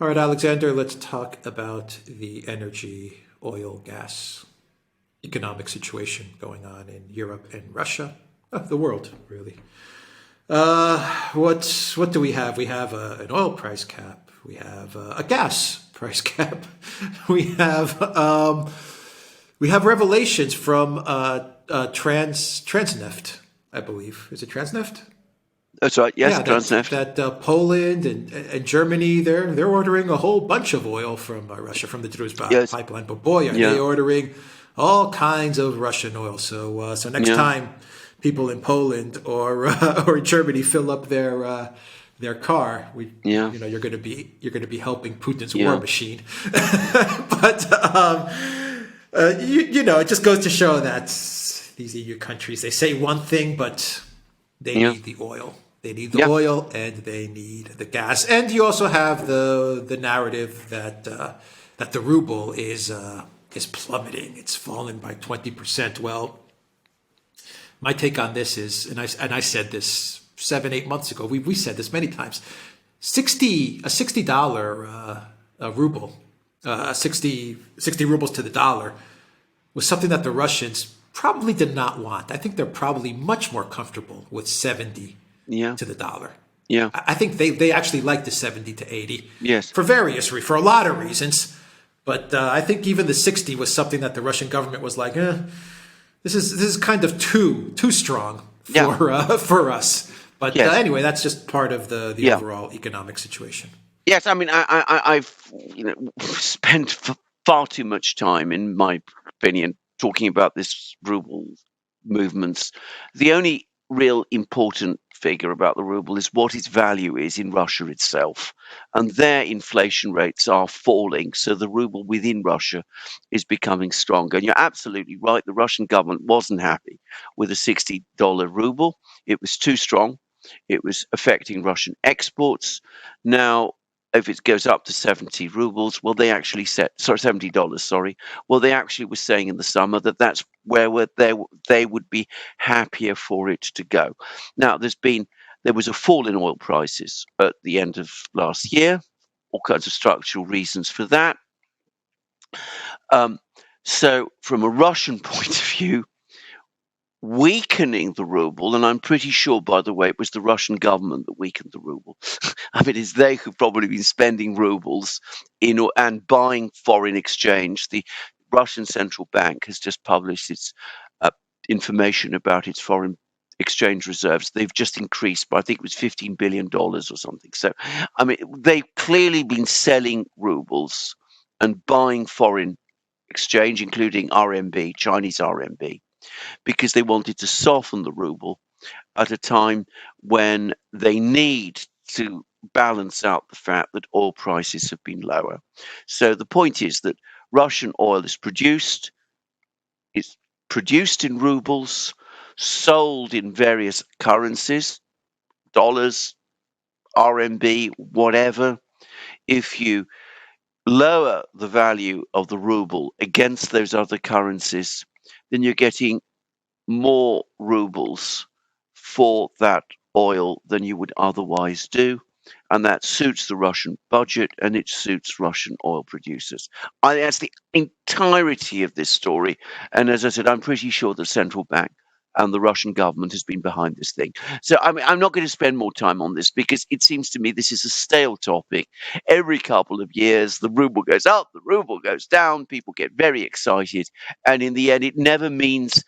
All right, Alexander, let's talk about the energy, oil, gas, economic situation going on in Europe and Russia, the world, really. What do we have? We have an oil price cap. We have a gas price cap. We have we have revelations from Transneft, I believe. Is it Transneft? That's right. Yes, Yeah, Transneft. that Poland and Germany they're ordering a whole bunch of oil from Russia from the Druzhba Yes. pipeline. But boy, are they Yeah. ordering all kinds of Russian oil. So next Yeah. time people in Poland or or Germany fill up their car, Yeah. you're going to be helping Putin's war Yeah. machine. But it just goes to show that these EU countries they say one thing, but they Yeah. need the oil. They need the Yeah. oil and they need the gas. And you also have the narrative that the ruble is plummeting. It's fallen by 20%. Well, my take on this is, and I said this 7, 8 months ago. We said this many times. $60 ruble, 60 rubles to the dollar was something that the Russians probably did not want. I think they're probably much more comfortable with 70 Yeah. to the dollar. Yeah. I think they actually like the 70 to 80 Yes. for a lot of reasons. But I think even the 60 was something that the Russian government was like, this is kind of too strong Yeah. for us. But Yes. anyway, that's just part of the Yeah. overall economic situation. Yes. I mean, I've spent far too much time, in my opinion, talking about this ruble movements. The only real important figure about the ruble is what its value is in Russia itself, and their inflation rates are falling. So the ruble within Russia is becoming stronger. And you're absolutely right. The Russian government wasn't happy with a $60 ruble. It was too strong. It was affecting Russian exports. Now, if it goes up to 70 rubles, well, they actually $70, sorry. Well, they actually were saying in the summer that that's where they would be happier for it to go. Now, there was a fall in oil prices at the end of last year, all kinds of structural reasons for that. So, from a Russian point of view, weakening the ruble, and I'm pretty sure, by the way, it was the Russian government that weakened the ruble. I mean, it's they who've probably been spending rubles and buying foreign exchange. The Russian central bank has just published its information about its foreign exchange reserves. They've just increased by, I think it was $15 billion or something. So, I mean, they've clearly been selling rubles and buying foreign exchange, including RMB, Chinese RMB, because they wanted to soften the ruble at a time when they need to balance out the fact that oil prices have been lower. So the point is that Russian oil is produced in rubles, sold in various currencies, dollars, RMB, whatever. If you lower the value of the ruble against those other currencies, then you're getting more rubles for that oil than you would otherwise do. And that suits the Russian budget and it suits Russian oil producers. That's the entirety of this story. And as I said, I'm pretty sure the central bank and the Russian government has been behind this thing. So I mean, I'm not going to spend more time on this because it seems to me this is a stale topic. Every couple of years, the ruble goes up, the ruble goes down, people get very excited. And in the end, it never means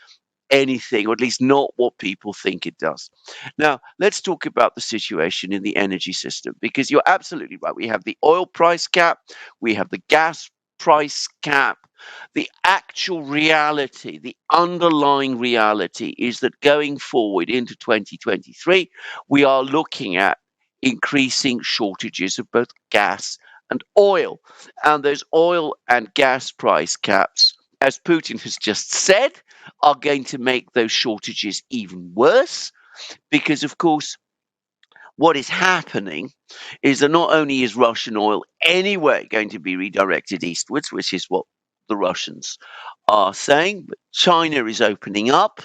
anything, or at least not what people think it does. Now, let's talk about the situation in the energy system, because you're absolutely right. We have the oil price cap, we have the gas price cap. The actual reality, the underlying reality is that going forward into 2023, we are looking at increasing shortages of both gas and oil. And those oil and gas price caps, as Putin has just said, are going to make those shortages even worse because, of course, what is happening is that not only is Russian oil anyway going to be redirected eastwards, which is what the Russians are saying, but China is opening up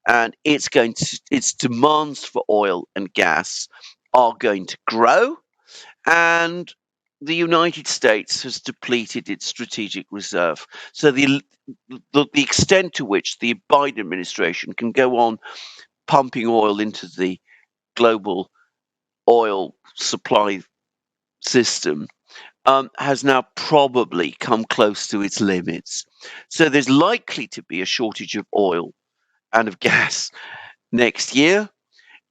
and its demands for oil and gas are going to grow. And the United States has depleted its strategic reserve. So the extent to which the Biden administration can go on pumping oil into the global oil supply system has now probably come close to its limits. So there's likely to be a shortage of oil and of gas next year.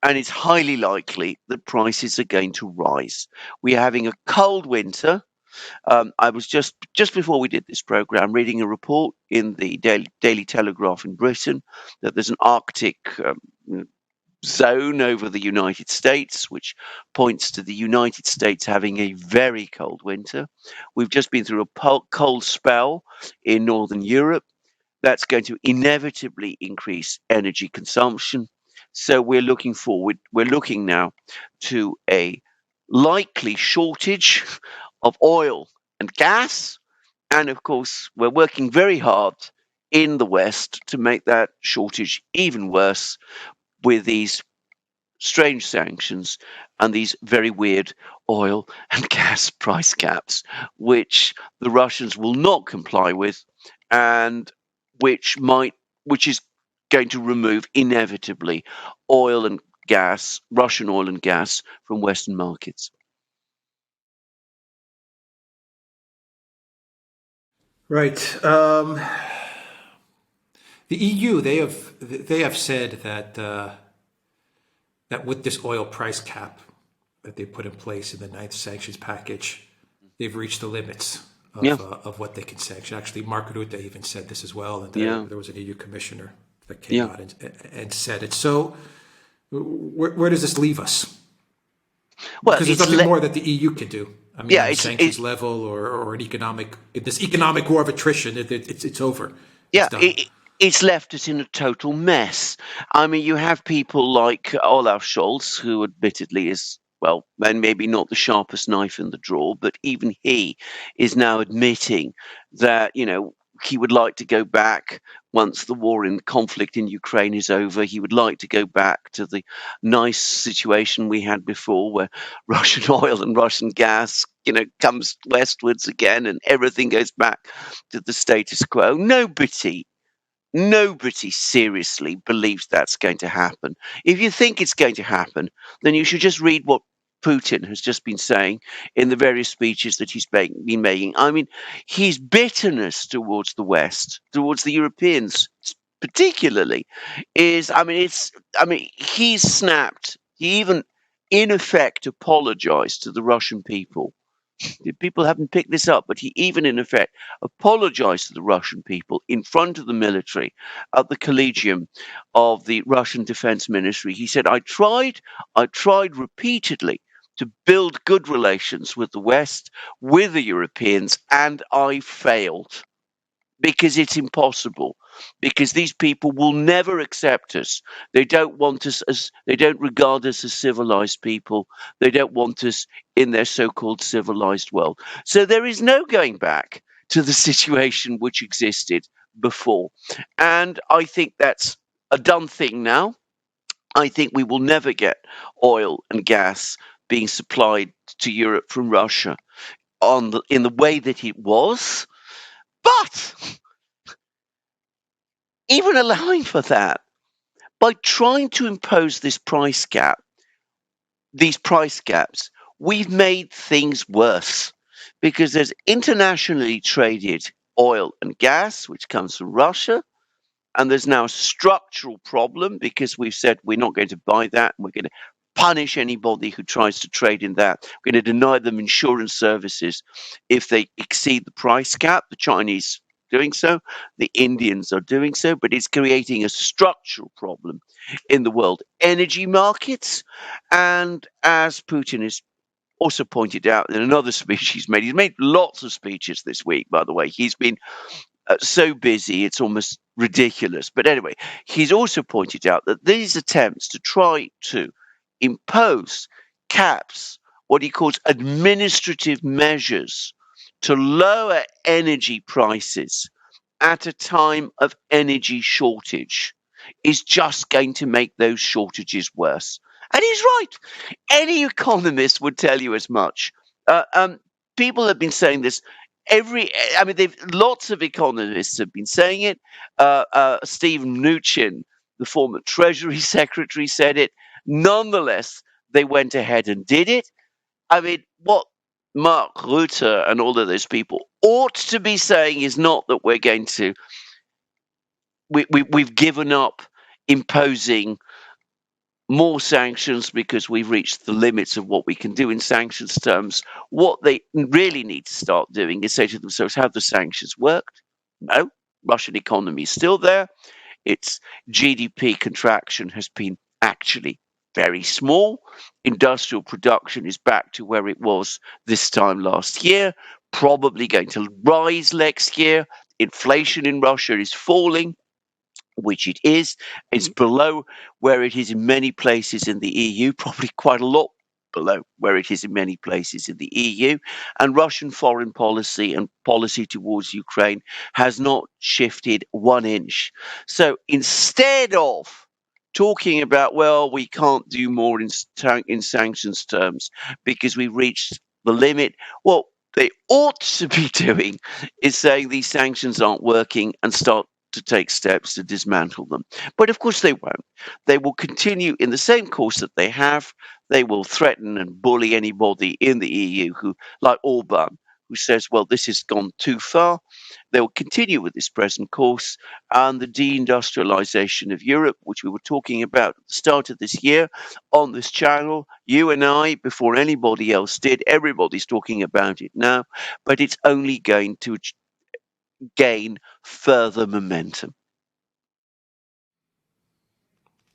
And it's highly likely that prices are going to rise. We're having a cold winter. I was just before we did this program reading a report in the Daily Telegraph in Britain that there's an Arctic zone over the United States, which points to the United States having a very cold winter. We've just been through a cold spell in Northern Europe. That's going to inevitably increase energy consumption. So we're looking now to a likely shortage of oil and gas. And of course, we're working very hard in the West to make that shortage even worse with these strange sanctions and these very weird oil and gas price caps, which the Russians will not comply with, and which is going to remove inevitably oil and gas, Russian oil and gas, from Western markets. Right. The EU, they have said that that with this oil price cap that they put in place in the ninth sanctions package, they've reached the limits Yeah, of what they can sanction. Actually, Mark Rutte even said this as well, and yeah, there was an EU commissioner that came yeah. out and said it. So, where does this leave us? Well, Because there's nothing more that the EU can do. I mean, yeah, on a sanctions level or an economic, this economic war of attrition, it's over. It's yeah, done. it's left us in a total mess. I mean, you have people like Olaf Scholz, who admittedly is, well, and maybe not the sharpest knife in the drawer, but even he is now admitting that, he would like to go back once the war and conflict in Ukraine is over. He would like to go back to the nice situation we had before where Russian oil and Russian gas, comes westwards again and everything goes back to the status quo. Nobody seriously believes that's going to happen. If you think it's going to happen, then you should just read what Putin has just been saying in the various speeches that he's been making. I mean, his bitterness towards the West, towards the Europeans particularly, he's snapped. He even, in effect, apologized to the Russian people. People haven't picked this up, but he even, in effect, apologized to the Russian people in front of the military at the Collegium of the Russian Defense Ministry. He said, I tried repeatedly to build good relations with the West, with the Europeans, and I failed. Because it's impossible. Because these people will never accept us. They don't regard us as civilized people. They don't want us in their so-called civilized world. So there is no going back to the situation which existed before. And I think that's a done thing now. I think we will never get oil and gas being supplied to Europe from Russia in the way that it was. But even allowing for that, by trying to impose these price gaps, we've made things worse because there's internationally traded oil and gas, which comes from Russia. And there's now a structural problem because we've said we're not going to buy that. And we're going to punish anybody who tries to trade in that. We're going to deny them insurance services if they exceed the price cap. The Chinese doing so, the Indians are doing so, but it's creating a structural problem in the world energy markets. And as Putin has also pointed out in another speech he's made lots of speeches this week, by the way. He's been so busy, it's almost ridiculous. But anyway, he's also pointed out that these attempts to try to impose caps, what he calls administrative measures, to lower energy prices at a time of energy shortage is just going to make those shortages worse. And he's right. Any economist would tell you as much. people have been saying this. Lots of economists have been saying it. Steve Mnuchin, the former Treasury Secretary, said it. Nonetheless, they went ahead and did it. I mean, what Mark Rutte and all of those people ought to be saying is not that we're going to, we've given up imposing more sanctions because we've reached the limits of what we can do in sanctions terms. What they really need to start doing is say to themselves, have the sanctions worked? No. Russian economy is still there. Its GDP contraction has been actually very small. Industrial production is back to where it was this time last year, probably going to rise next year. Inflation in Russia is falling, which it is. It's below where it is in many places in the EU, probably quite a lot below where it is in many places in the EU. And Russian foreign policy and policy towards Ukraine has not shifted 1 inch. So instead of talking about, well, we can't do more in sanctions terms because we've reached the limit, what they ought to be doing is saying these sanctions aren't working and start to take steps to dismantle them. But of course they won't. They will continue in the same course that they have. They will threaten and bully anybody in the EU who, like Orban, who says, well, this has gone too far. They will continue with this present course, and the deindustrialization of Europe, which we were talking about at the start of this year on this channel, you and I, before anybody else did, everybody's talking about it now, but it's only going to gain further momentum.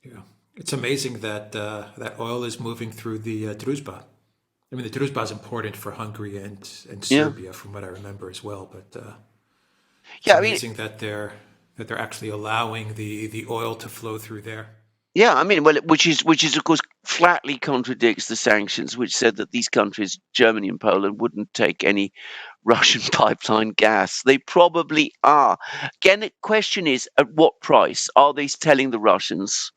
Yeah, it's amazing that that oil is moving through the Druzhba. I mean, the Druzhba is important for Hungary and Yeah, Serbia, from what I remember as well. But it's yeah. I mean, amazing that they're actually allowing the oil to flow through there. Yeah, I mean, well, which is of course flatly contradicts the sanctions, which said that these countries, Germany and Poland, wouldn't take any Russian pipeline gas. They probably are. Again, the question is, at what price are they telling the Russians,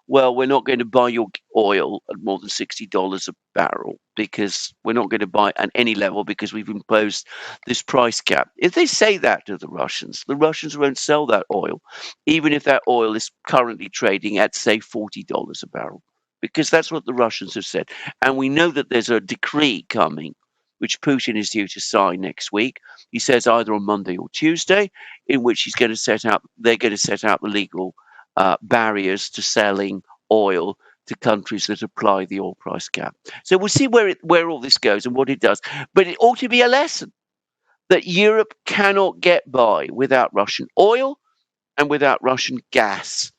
well, we're not going to buy your oil at more than $60 a barrel because we're not going to buy at any level because we've imposed this price cap. If they say that to the Russians won't sell that oil, even if that oil is currently trading at, say, $40 a barrel, because that's what the Russians have said. And we know that there's a decree coming, which Putin is due to sign next week. He says either on Monday or Tuesday, in which they're going to set out the legal barriers to selling oil to countries that apply the oil price cap. So we'll see where all this goes and what it does. But it ought to be a lesson that Europe cannot get by without Russian oil and without Russian gas.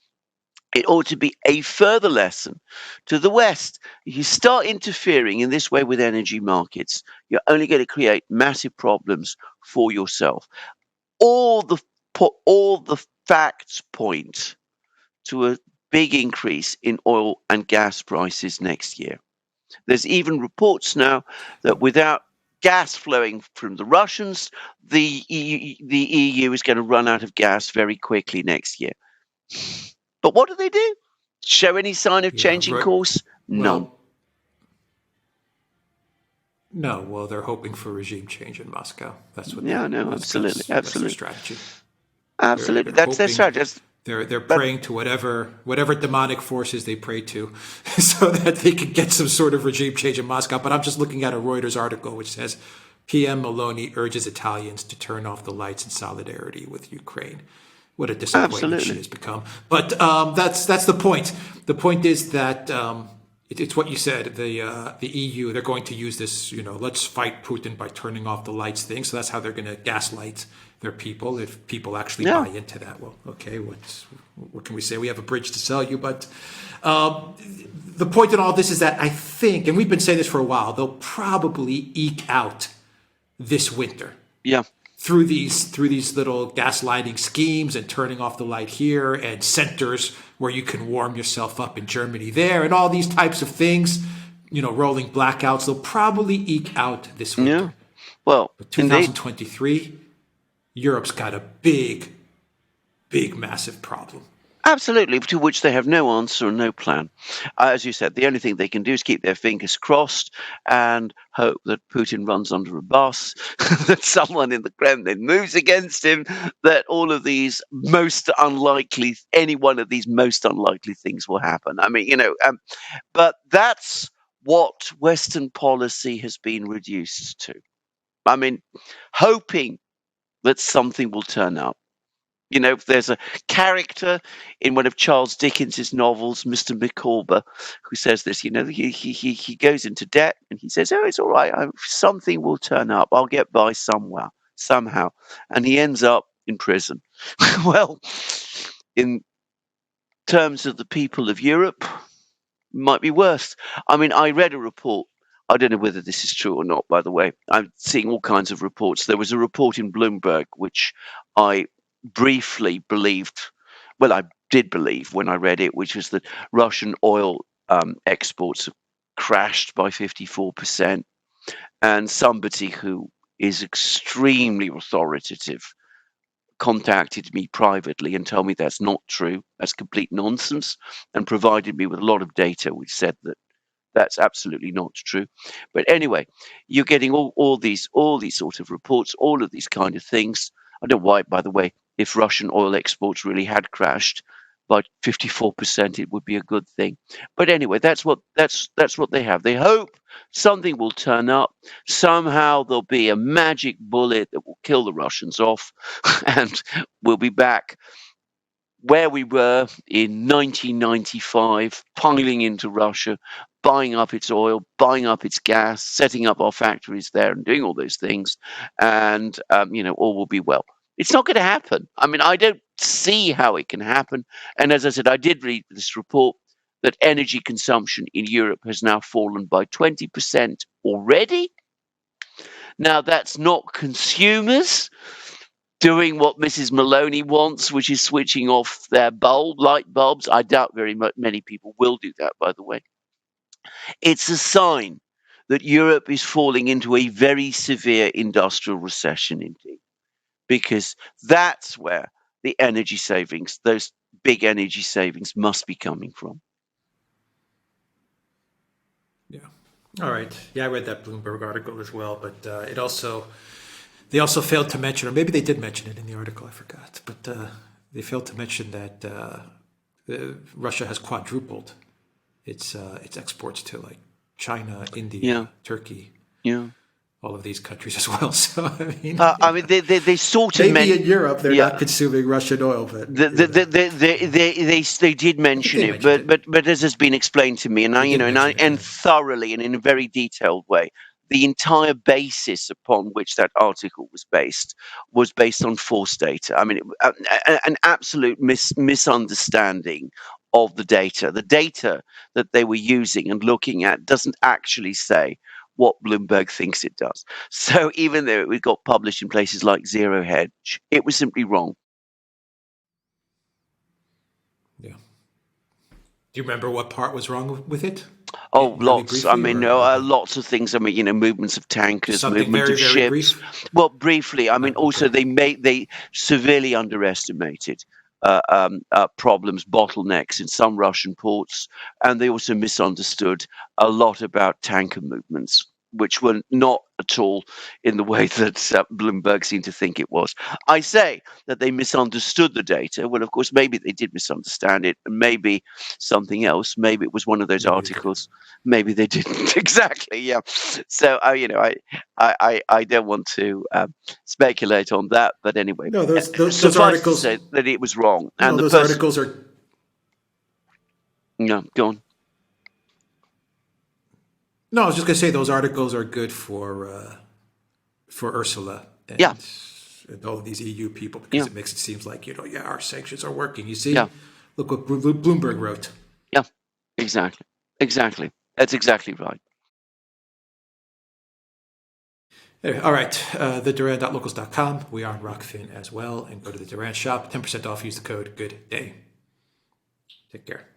It ought to be a further lesson to the West. If you start interfering in this way with energy markets, you're only going to create massive problems for yourself. All the facts point to a big increase in oil and gas prices next year. There's even reports now that without gas flowing from the Russians, the EU is going to run out of gas very quickly next year. But what do? Show any sign of Yeah, changing course? None. well, no. Well, they're hoping for regime change in Moscow. That's what Yeah, they're. no, absolutely, That's their absolutely, strategy. absolutely. They're That's their hoping strategy. they're But praying to whatever demonic forces they pray to, so that they can get some sort of regime change in Moscow. But I'm just looking at a Reuters article which says PM Meloni urges Italians to turn off the lights in solidarity with Ukraine. What a disappointment she absolutely, has become. But that's the point. The point is that it's what you said. The EU, they're going to use this. Let's fight Putin by turning off the lights thing. So that's how they're going to gaslight their people. If people actually yeah, buy into that, well, okay, what can we say? We have a bridge to sell you. But the point in all this is that I think, and we've been saying this for a while, they'll probably eke out this winter yeah, through these little gaslighting schemes and turning off the light here and centers where you can warm yourself up in Germany there and all these types of things, rolling blackouts. They'll probably eke out this yeah. winter. Well, But indeed. 2023, Europe's got a big, big, massive problem. Absolutely, to which they have no answer and no plan. As you said, the only thing they can do is keep their fingers crossed and hope that Putin runs under a bus, that someone in the Kremlin moves against him, that all of these any one of these most unlikely things will happen. I mean, but that's what Western policy has been reduced to. I mean, hoping that something will turn up. There's a character in one of Charles Dickens's novels, Mr. Micawber, who says this. He goes into debt and he says, "Oh, it's all right. Something will turn up. I'll get by somehow," and he ends up in prison. Well, in terms of the people of Europe, might be worse. I mean, I read a report. I don't know whether this is true or not, by the way. I'm seeing all kinds of reports. There was a report in Bloomberg, which I briefly believed. Well, I did believe when I read it, which was that Russian oil exports have crashed by 54%. And somebody who is extremely authoritative contacted me privately and told me that's not true. That's complete nonsense, and provided me with a lot of data which said that that's absolutely not true. But anyway, you're getting all these sort of reports, all of these kind of things. I don't know why, by the way, if Russian oil exports really had crashed by 54%, it would be a good thing. But anyway, that's what they have. They hope something will turn up. Somehow there'll be a magic bullet that will kill the Russians off, and we'll be back where we were in 1995, piling into Russia, buying up its oil, buying up its gas, setting up our factories there and doing all those things, and all will be well. It's not going to happen. I mean, I don't see how it can happen. And as I said, I did read this report that energy consumption in Europe has now fallen by 20% already. Now, that's not consumers doing what Mrs. Maloney wants, which is switching off their light bulbs. I doubt very many people will do that, by the way. It's a sign that Europe is falling into a very severe industrial recession indeed, because that's where the energy savings, those big energy savings, must be coming from. Yeah. All right. Yeah, I read that Bloomberg article as well, but they also failed to mention, or maybe they did mention it in the article, I forgot, but they failed to mention that Russia has quadrupled its exports to like China, India, Turkey, all of these countries as well. So I mean, they sort of maybe in Europe they're not consuming Russian oil, but they did mention it, but as has been explained to me, and thoroughly and in a very detailed way, the entire basis upon which that article was based on false data. I mean, an absolute misunderstanding of the data. The data that they were using and looking at doesn't actually say what Bloomberg thinks it does. So even though it got published in places like Zero Hedge, it was simply wrong. Yeah. Do you remember what part was wrong with it? Oh, lots. I mean, lots of things. I mean, movements of tankers, movement of ships. Brief? Well, briefly. I mean, also they severely underestimated problems, bottlenecks in some Russian ports, and they also misunderstood a lot about tanker movements, which were not at all in the way that Bloomberg seemed to think it was. I say that they misunderstood the data. Well, of course, maybe they did misunderstand it, and maybe something else. Maybe it was one of those articles. Maybe they didn't. Exactly, yeah. So, I don't want to speculate on that, but anyway. No, those articles to say that it was wrong. No, and those articles are... No, go on. No, I was just going to say those articles are good for Ursula and all of these EU people, because it makes it seem like, our sanctions are working. You see, look what Bloomberg wrote. Yeah, exactly. That's exactly right. Anyway, all right, the Duran.locals.com. We are on Rockfin as well, and go to the Duran shop. 10% off. Use the code Good Day. Take care.